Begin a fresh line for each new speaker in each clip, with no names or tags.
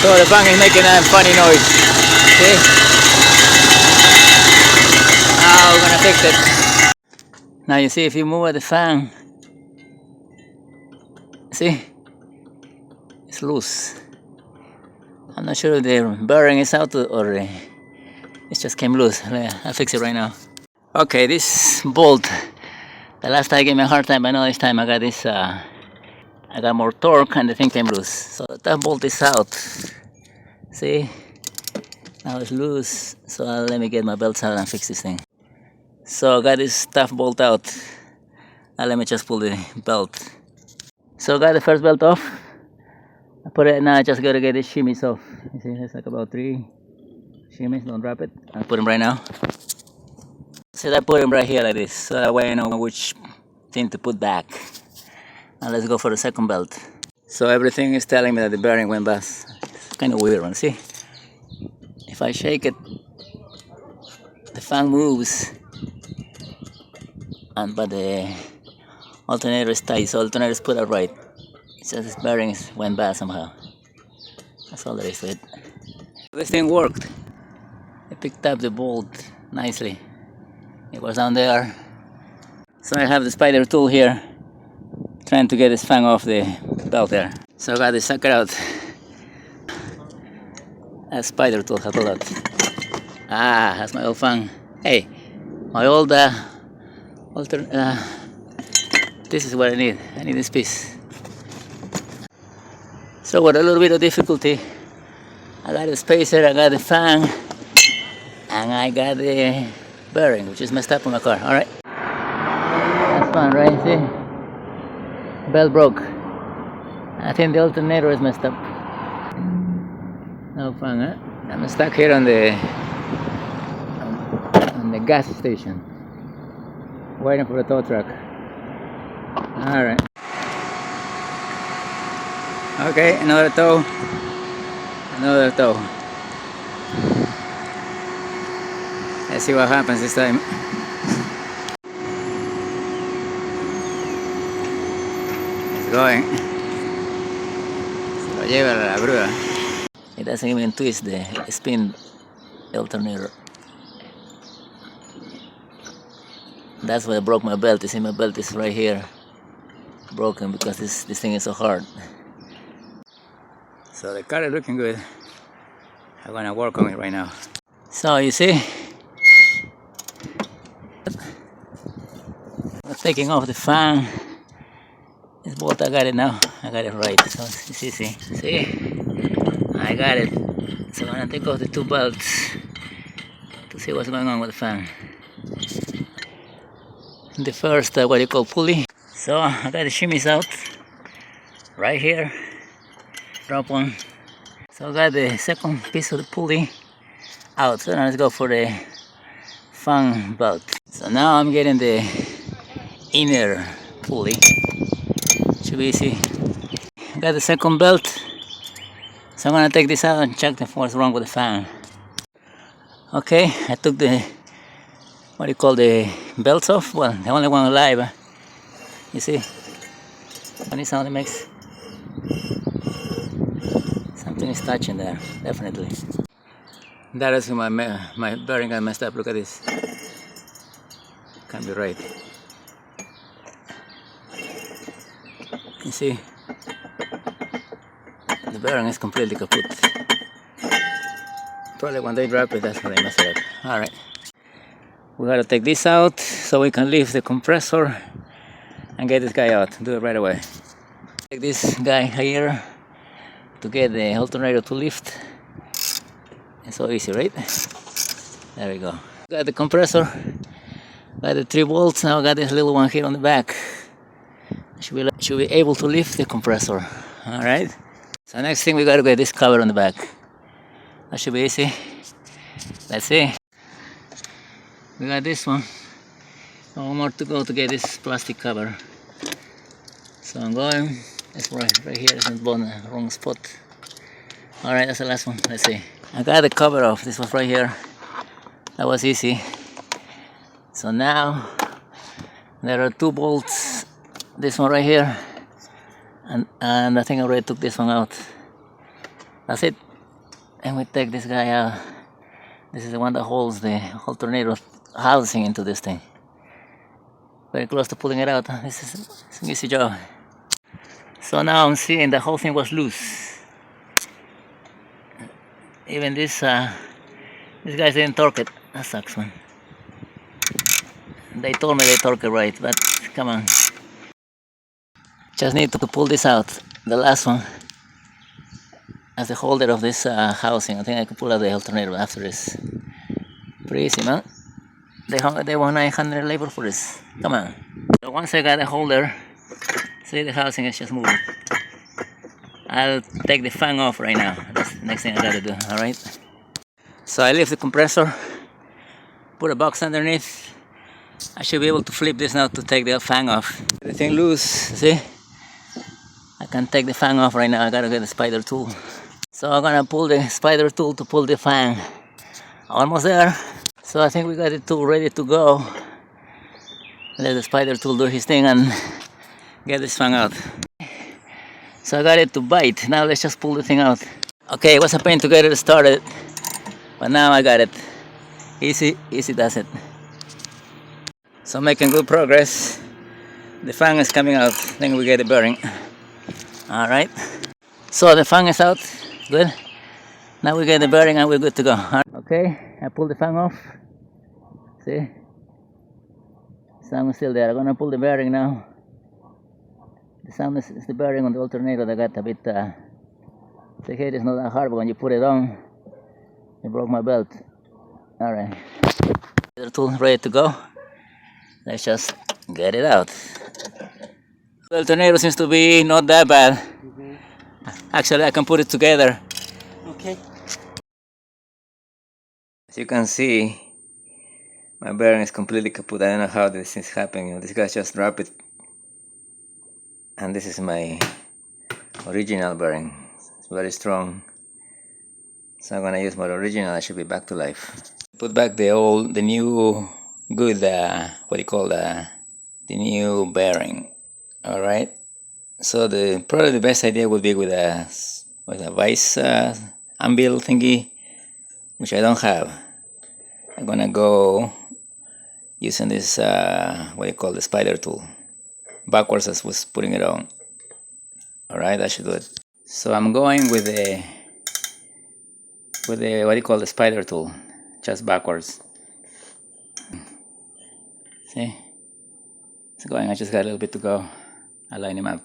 So the fan is making a funny noise. See? Now we're gonna fix it. Now you see, if you move the fan, see? It's loose. I'm not sure if the bearing is out or it just came loose. I'll fix it right now. Okay, this bolt, the last time I gave me a hard time, but now this time I got this, I got more torque and the thing came loose. So that bolt is out. See? Now it's loose. So let me get my belts out and fix this thing. So I got this tough bolt out. Now let me just pull the belt. So I got the first belt off. I put it, now I just gotta get the shimmies off. You see, there's like about 3 shimmies, don't drop it. I'll put them right now. So I put them right here like this, so that way I know which thing to put back. Now let's go for the second belt. So everything is telling me that the bearing went bust. It's kind of weird one, see? If I shake it, the fan moves, but the alternator is tight, so alternator is put upright. It's just this bearing went bad somehow. That's all there is to it. This thing worked. I picked up the bolt nicely. It was down there. So I have the spider tool here, trying to get this fan off the belt there. So I got the sucker out. That spider tool helped a lot. Ah, that's my old fan. Hey, my old this is what I need. I need this piece. So with a little bit of difficulty, I got the spacer, I got the fan, and I got the bearing, which is messed up on my car. Alright. That's fun, right? See? Belt broke. I think the alternator is messed up. No fun, huh? I'm stuck here on the gas station, waiting for the tow truck. Alright. Okay, another tow. Another tow. Let's see what happens this time. It's going. Se lo lleva la grúa. It doesn't even twist the spin alternator. That's why I broke my belt. You see, my belt is right here, broken because this thing is so hard. So the car is looking good. I'm gonna work on it right now. So you see, I'm taking off the fan. This bolt, I got it now. I got it right. So it's easy. See, I got it. So I'm gonna take off the 2 bolts to see what's going on with the fan. The first, what you call pulley. So I got the shimmies out right here. Drop one. So I got the second piece of the pulley out. So now let's go for the fan belt. So now I'm getting the inner pulley. Should be easy. Got the second belt. So I'm gonna take this out and check what's wrong with the fan. Okay, I took the, what do you call, the belts off. Well, the only one alive. You see? Funny sound it makes. Something is touching there, definitely. That is my bearing got messed up. Look at this. Can't be right. You see? The bearing is completely kaput. Probably when they drop it, that's when they mess it up. Alright. We gotta take this out so we can lift the compressor and get this guy out. Do it right away. Take this guy here to get the alternator to lift. It's so easy, right? There we go. Got the compressor, got the 3 bolts. Now I got this little one here on the back. Should be able to lift the compressor. All right. So next thing, we got to get this cover on the back. That should be easy. Let's see. We got this one. One more to go to get this plastic cover. So I'm going. It's right here. It's in the wrong spot. All right, that's the last one. Let's see. I got the cover off. This was right here. That was easy. So now there are 2 bolts. This one right here, and I think I already took this one out. That's it. and we take this guy out. This is the one that holds the alternator housing into this thing. Very close to pulling it out. This is an easy job. So now I'm seeing the whole thing was loose. Even these guys didn't torque it. That sucks, man. They told me they torque it right, but come on. Just need to pull this out. The last one. As the holder of this housing, I think I can pull out the alternator after this. Pretty easy, man. They want 900 labor for this. Come on. So once I got the holder, see the housing is just moving. I'll take the fan off right now. That's the next thing I gotta do, alright? So I lift the compressor, put a box underneath. I should be able to flip this now to take the fan off. Everything loose, see? I can take the fan off right now. I gotta get the spider tool. So I'm gonna pull the spider tool to pull the fan. Almost there. So I think we got the tool ready to go. Let the spider tool do his thing and get this fan out. So I got it to bite. Now let's just pull the thing out. Okay, it was a pain to get it started, but now I got it. Easy does it. So making good progress. The fan is coming out. Then we get the bearing. All right. So the fan is out. Good. Now we get the bearing and we're good to go. Okay, I pulled the fan off. See? Sound is still there. I'm gonna pull the bearing now. The sound is the bearing on the alternator that got a bit. The head is not that hard, but when you put it on, it broke my belt. All right. The tool ready to go. Let's just get it out. The alternator seems to be not that bad. Actually, I can put it together. Okay. As you can see, my bearing is completely kaput. I don't know how this is happening. This guy just dropped it. And this is my original bearing. It's very strong. So I'm gonna use my original. I should be back to life. Put back the new good, the new bearing. All right. So probably the best idea would be with a vice anvil thingy, which I don't have. I'm gonna go using this the spider tool, backwards as was putting it on. All right, that should do it. So I'm going with the the spider tool, just backwards. See, it's going. I just got a little bit to go. I'll line him up.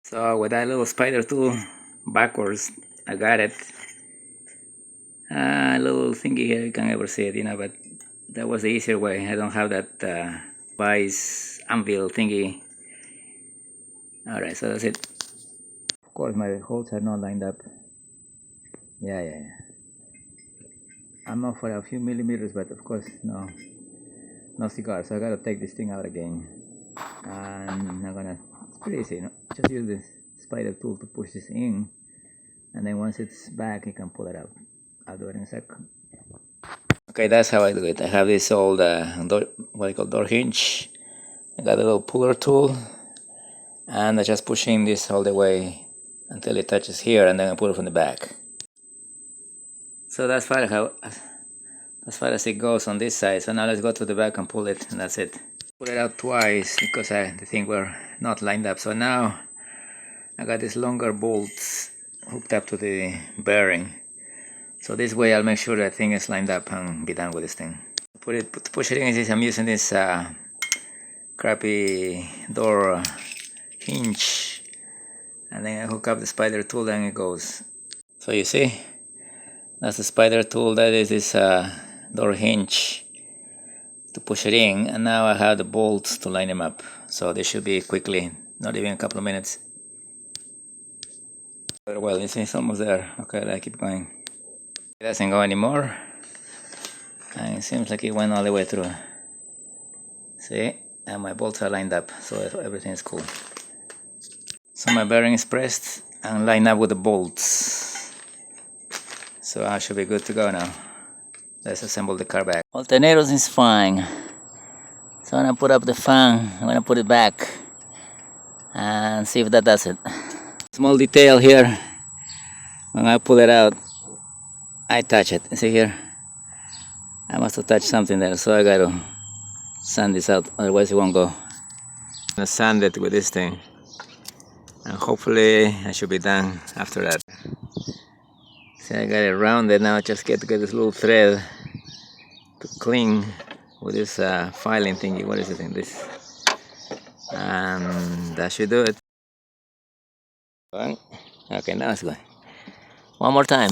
So with that little spider tool backwards, I got it. A little thingy here, you can't ever see it, but that was the easier way. I don't have that vice anvil thingy. Alright, so that's it. Of course, my holes are not lined up. Yeah. I'm off for a few millimeters, but of course, no cigar. So I gotta take this thing out again. And it's pretty easy, just use this spider tool to push this in, and then once it's back, you can pull it out. I'll do it in a sec. Okay, that's how I do it. I have this old door hinge. I got a little puller tool, and I just push in this all the way until it touches here, and then I pull it from the back. So that's far as far as it goes on this side. So now let's go to the back and pull it, and that's it. Pull it out twice because the thing were not lined up. So now I got these longer bolts hooked up to the bearing. So this way I'll make sure that thing is lined up and be done with this thing. To push it in, I'm using this crappy door hinge, and then I hook up the spider tool and it goes. So you see, that's the spider tool, that is this door hinge to push it in, and now I have the bolts to line them up. So this should be quickly, not even a couple of minutes. Well, it's almost there. Okay, I keep going. It doesn't go anymore, and it seems like it went all the way through. See, and my bolts are lined up, so everything is cool. So my bearing is pressed and lined up with the bolts, so I should be good to go now. Let's assemble the car back. Alternators is fine. So I'm gonna put up the fan. I'm gonna put it back and see if that does it. Small detail here. When I pull it out, I touch it. See here? I must have touched something there, so I gotta sand this out, otherwise it won't go. I'm gonna sand it with this thing, and hopefully I should be done after that. See, I got it rounded now. Just get to get this little thread to clean with this filing thingy. What is it in this? And that should do it. Okay, now it's going. One more time.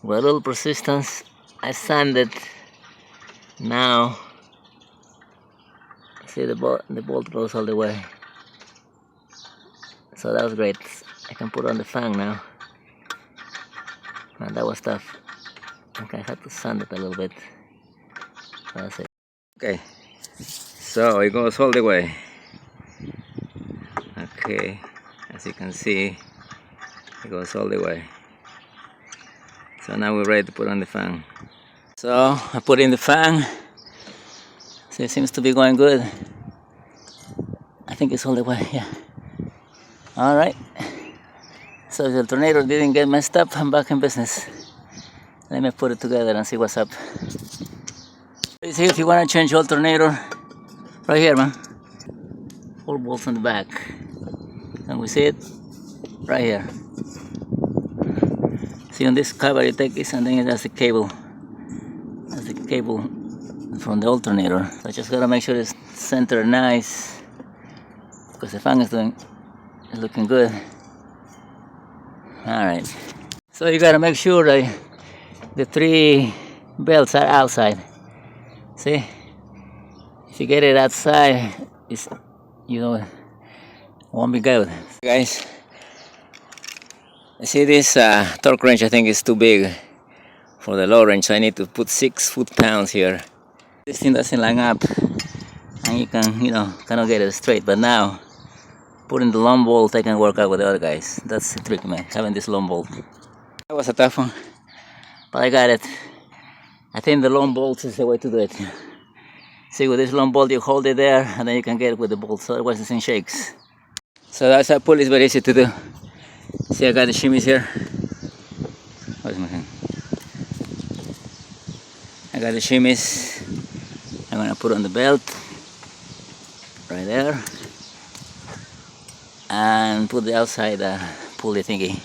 With a little persistence, I sanded. Now, see the bolt goes all the way. So that was great. I can put on the fan now. And that was tough. Okay, I had to sand it a little bit. That's it. Okay, so it goes all the way. Okay, as you can see, it goes all the way. So now we're ready to put on the fan. So I put in the fan. So it seems to be going good. I think it's all the way, yeah. All right. So the alternator didn't get messed up. I'm back in business. Let me put it together and see what's up. See, if you want to change alternator, right here, man. 4 bolts on the back. Can we see it? Right here. See, on this cover you take this and then that's the cable. That's the cable from the alternator. So I just gotta make sure it's centered nice, because the fan is looking good. Alright. So you gotta make sure that the 3 belts are outside. See? If you get it outside, it's, you know, it won't be good. Guys, you see this torque wrench I think is too big for the low range, so I need to put 6 foot-pounds here. This thing doesn't line up, and you can, you know, cannot get it straight. But now, putting the long bolt, I can work out with the other guys. That's the trick, man, having this long bolt. That was a tough one, but I got it. I think the long bolt is the way to do it. See, with this long bolt, you hold it there, and then you can get it with the bolts, otherwise the thing shakes. So that's how pull is very easy to do. See, I got the shimmies here. Where's my hand? I got the shimmies. I'm gonna put on the belt right there, and put the outside pulley thingy.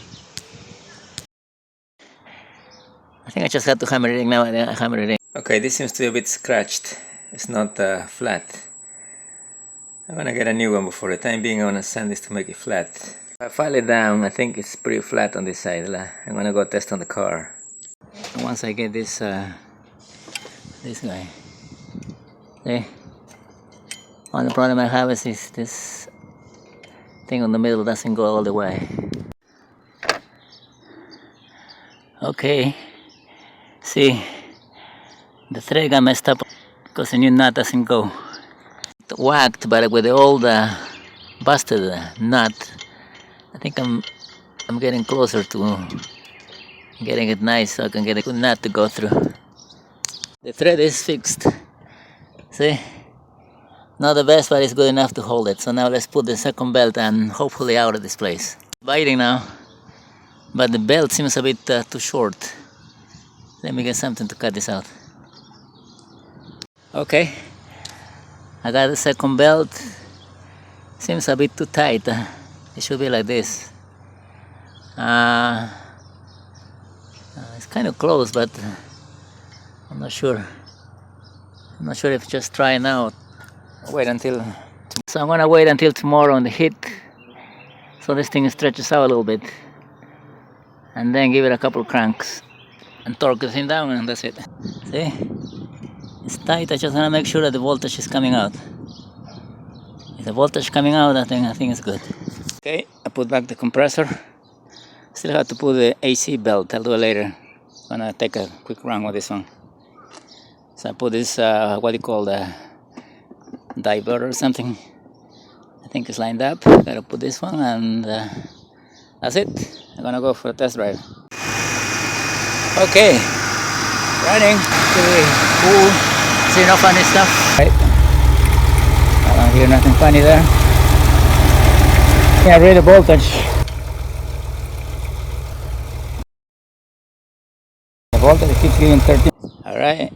I think I just have to hammer it in now. I hammer it in. Okay, this seems to be a bit scratched. It's not flat. I'm gonna get a new one, but for the time being I wanna sand this to make it flat. If I file it down, I think it's pretty flat on this side. I'm gonna go test on the car. And once I get this this guy. See? Only problem I have is this thing on the middle doesn't go all the way. Okay. See, the thread got messed up because the new nut doesn't go. It whacked, but with the old busted nut, I think I'm getting closer to getting it nice so I can get a good nut to go through. The thread is fixed. See? Not the best, but it's good enough to hold it. So now let's put the second belt and hopefully out of this place. Biting now, but the belt seems a bit too short. Let me get something to cut this out. Okay, I got the second belt. Seems a bit too tight. It should be like this. It's kind of close, but I'm not sure. I'm not sure if just try now. Wait until. So I'm gonna wait until tomorrow on the heat, so this thing stretches out a little bit, and then give it a couple cranks and torque the thing down, and that's it. See? It's tight. I just want to make sure that the voltage is coming out. If the voltage coming out, I think it's good. Okay, I put back the compressor. Still have to put the AC belt. I'll do it later. I'm gonna take a quick run with this one. So I put this, what do you call the diverter or something. I think it's lined up. Gotta put this one, and that's it. I'm gonna go for a test drive. Okay, running. Okay, cool. See, no funny stuff. Right. I don't hear nothing funny there. Can't read the voltage.
voltage, it keeps giving 13.
All right.